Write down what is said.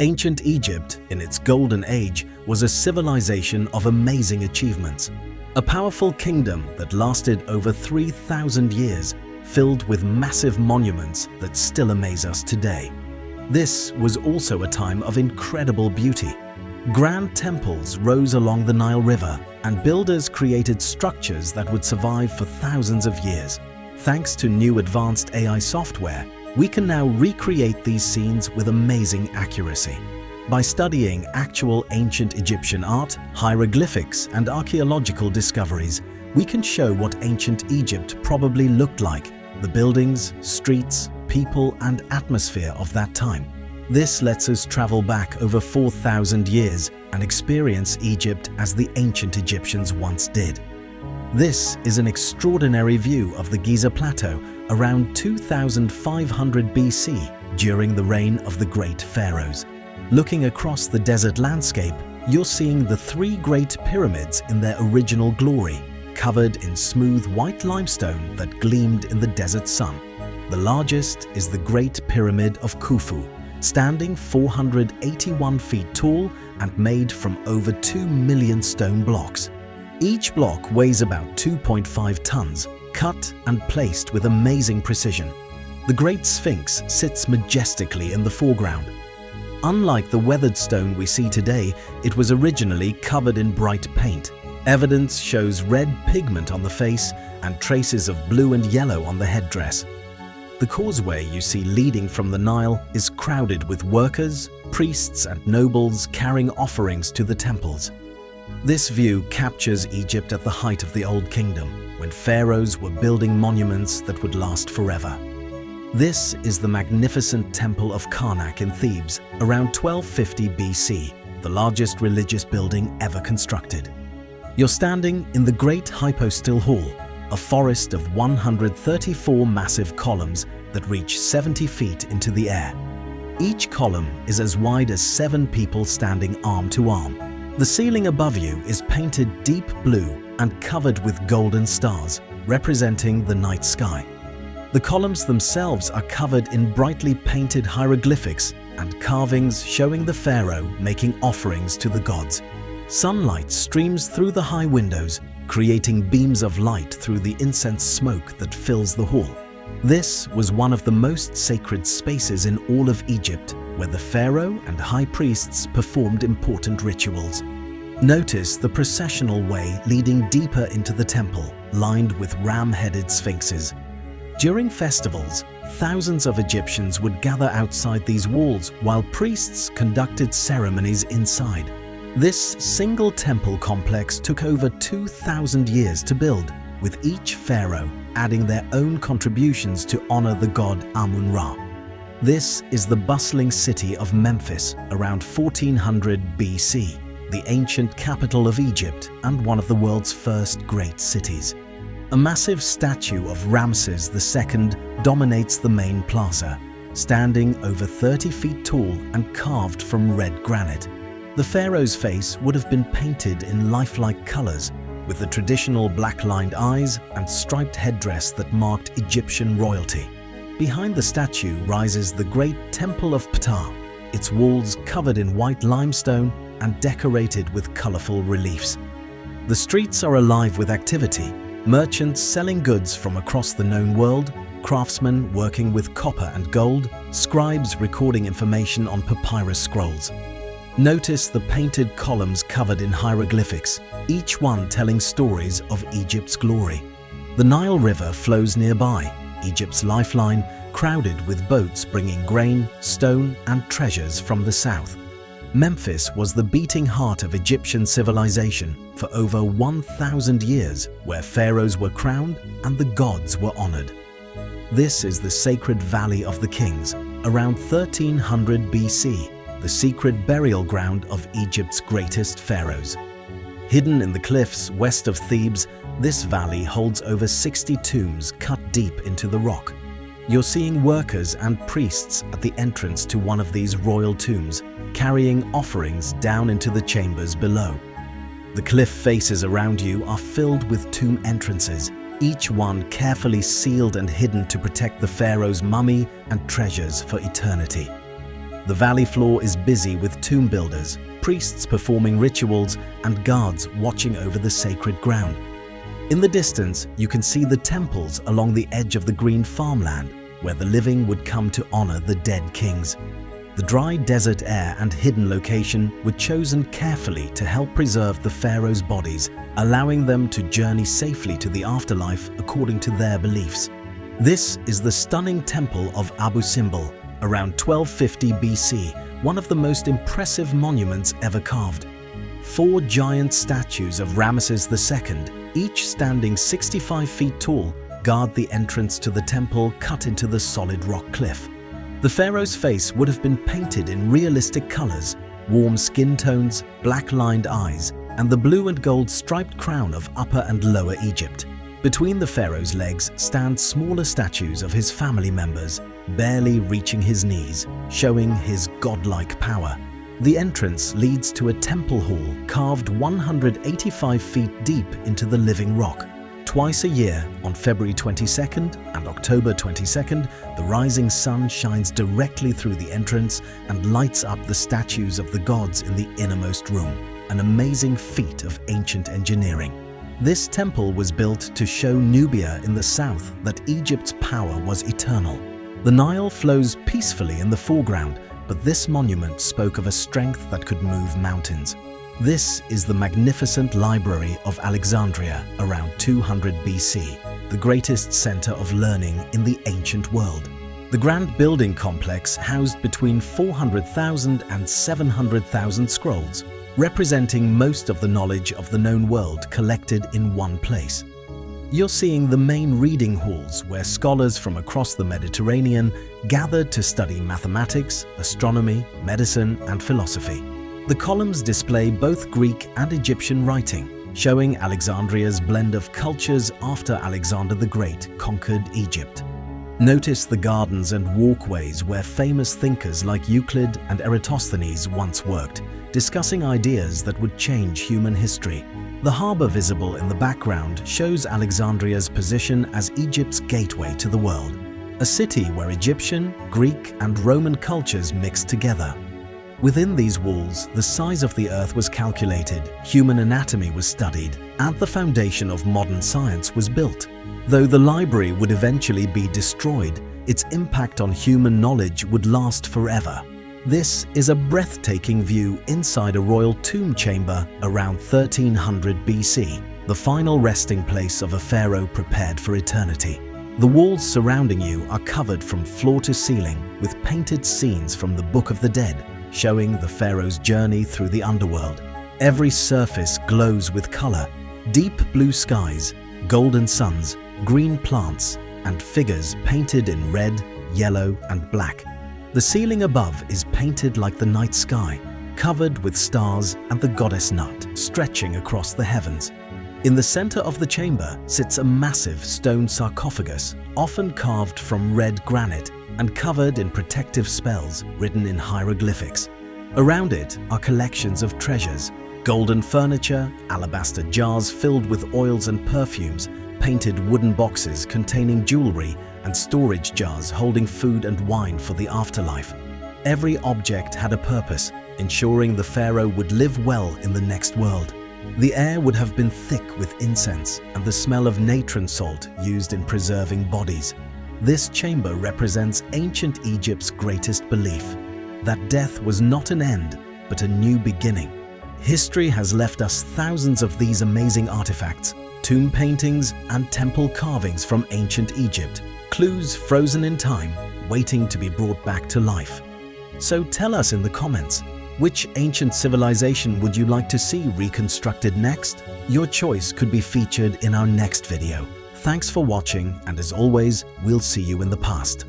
Ancient Egypt, in its golden age, was a civilization of amazing achievements. A powerful kingdom that lasted over 3,000 years, filled with massive monuments that still amaze us today. This was also a time of incredible beauty. Grand temples rose along the Nile River, and builders created structures that would survive for thousands of years. Thanks to new advanced AI software, we can now recreate these scenes with amazing accuracy. By studying actual ancient Egyptian art, hieroglyphics, and archaeological discoveries, we can show what ancient Egypt probably looked like, the buildings, streets, people, and atmosphere of that time. This lets us travel back over 4,000 years and experience Egypt as the ancient Egyptians once did. This is an extraordinary view of the Giza Plateau around 2500 BC during the reign of the great pharaohs. Looking across the desert landscape, you're seeing the three great pyramids in their original glory, covered in smooth white limestone that gleamed in the desert sun. The largest is the Great Pyramid of Khufu, standing 481 feet tall and made from over 2 million stone blocks. Each block weighs about 2.5 tons, cut and placed with amazing precision. The Great Sphinx sits majestically in the foreground. Unlike the weathered stone we see today, it was originally covered in bright paint. Evidence shows red pigment on the face and traces of blue and yellow on the headdress. The causeway you see leading from the Nile is crowded with workers, priests, and nobles carrying offerings to the temples. This view captures Egypt at the height of the Old Kingdom, when pharaohs were building monuments that would last forever. This is the magnificent Temple of Karnak in Thebes, around 1250 BC, the largest religious building ever constructed. You're standing in the Great Hypostyle Hall, a forest of 134 massive columns that reach 70 feet into the air. Each column is as wide as 7 people standing arm to arm. The ceiling above you is painted deep blue and covered with golden stars, representing the night sky. The columns themselves are covered in brightly painted hieroglyphics and carvings showing the pharaoh making offerings to the gods. Sunlight streams through the high windows, creating beams of light through the incense smoke that fills the hall. This was one of the most sacred spaces in all of Egypt, where the pharaoh and high priests performed important rituals. Notice the processional way leading deeper into the temple, lined with ram-headed sphinxes. During festivals, thousands of Egyptians would gather outside these walls while priests conducted ceremonies inside. This single temple complex took over 2,000 years to build, with each pharaoh adding their own contributions to honor the god Amun-Ra. This is the bustling city of Memphis around 1400 BC, the ancient capital of Egypt and one of the world's first great cities. A massive statue of Ramses II dominates the main plaza, standing over 30 feet tall and carved from red granite. The pharaoh's face would have been painted in lifelike colors, with the traditional black-lined eyes and striped headdress that marked Egyptian royalty. Behind the statue rises the great Temple of Ptah, its walls covered in white limestone and decorated with colorful reliefs. The streets are alive with activity, merchants selling goods from across the known world, craftsmen working with copper and gold, scribes recording information on papyrus scrolls. Notice the painted columns covered in hieroglyphics, each one telling stories of Egypt's glory. The Nile River flows nearby, Egypt's lifeline, crowded with boats bringing grain, stone, and treasures from the south. Memphis was the beating heart of Egyptian civilization for over 1,000 years, where pharaohs were crowned and the gods were honored. This is the sacred Valley of the Kings, around 1300 BC, the secret burial ground of Egypt's greatest pharaohs. Hidden in the cliffs west of Thebes, this valley holds over 60 tombs cut deep into the rock. You're seeing workers and priests at the entrance to one of these royal tombs, carrying offerings down into the chambers below. The cliff faces around you are filled with tomb entrances, each one carefully sealed and hidden to protect the pharaoh's mummy and treasures for eternity. The valley floor is busy with tomb builders, priests performing rituals, and guards watching over the sacred ground. In the distance, you can see the temples along the edge of the green farmland, where the living would come to honor the dead kings. The dry desert air and hidden location were chosen carefully to help preserve the pharaoh's bodies, allowing them to journey safely to the afterlife according to their beliefs. This is the stunning temple of Abu Simbel, around 1250 BC, one of the most impressive monuments ever carved. 4 giant statues of Ramesses II, each standing 65 feet tall, guard the entrance to the temple cut into the solid rock cliff. The pharaoh's face would have been painted in realistic colors, warm skin tones, black-lined eyes, and the blue and gold striped crown of Upper and Lower Egypt. Between the pharaoh's legs stand smaller statues of his family members, barely reaching his knees, showing his godlike power. The entrance leads to a temple hall carved 185 feet deep into the living rock. Twice a year, on February 22nd and October 22nd, the rising sun shines directly through the entrance and lights up the statues of the gods in the innermost room, an amazing feat of ancient engineering. This temple was built to show Nubia in the south that Egypt's power was eternal. The Nile flows peacefully in the foreground, but this monument spoke of a strength that could move mountains. This is the magnificent Library of Alexandria around 200 BC, the greatest center of learning in the ancient world. The grand building complex housed between 400,000 and 700,000 scrolls, representing most of the knowledge of the known world collected in one place. You're seeing the main reading halls where scholars from across the Mediterranean gathered to study mathematics, astronomy, medicine, and philosophy. The columns display both Greek and Egyptian writing, showing Alexandria's blend of cultures after Alexander the Great conquered Egypt. Notice the gardens and walkways where famous thinkers like Euclid and Eratosthenes once worked, discussing ideas that would change human history. The harbor visible in the background shows Alexandria's position as Egypt's gateway to the world, a city where Egyptian, Greek, and Roman cultures mixed together. Within these walls, the size of the earth was calculated, human anatomy was studied, and the foundation of modern science was built. Though the library would eventually be destroyed, its impact on human knowledge would last forever. This is a breathtaking view inside a royal tomb chamber around 1300 BC, the final resting place of a pharaoh prepared for eternity. The walls surrounding you are covered from floor to ceiling with painted scenes from the Book of the Dead, showing the pharaoh's journey through the underworld. Every surface glows with color, deep blue skies, golden suns, green plants, and figures painted in red, yellow, and black. The ceiling above is painted like the night sky, covered with stars and the goddess Nut stretching across the heavens. In the center of the chamber sits a massive stone sarcophagus, often carved from red granite and covered in protective spells written in hieroglyphics. Around it are collections of treasures, golden furniture, alabaster jars filled with oils and perfumes, painted wooden boxes containing jewelry, and storage jars holding food and wine for the afterlife. Every object had a purpose, ensuring the pharaoh would live well in the next world. The air would have been thick with incense and the smell of natron salt used in preserving bodies. This chamber represents ancient Egypt's greatest belief, that death was not an end, but a new beginning. History has left us thousands of these amazing artifacts, tomb paintings and temple carvings from ancient Egypt, clues frozen in time, waiting to be brought back to life. So tell us in the comments, which ancient civilization would you like to see reconstructed next? Your choice could be featured in our next video. Thanks for watching, and as always, we'll see you in the past.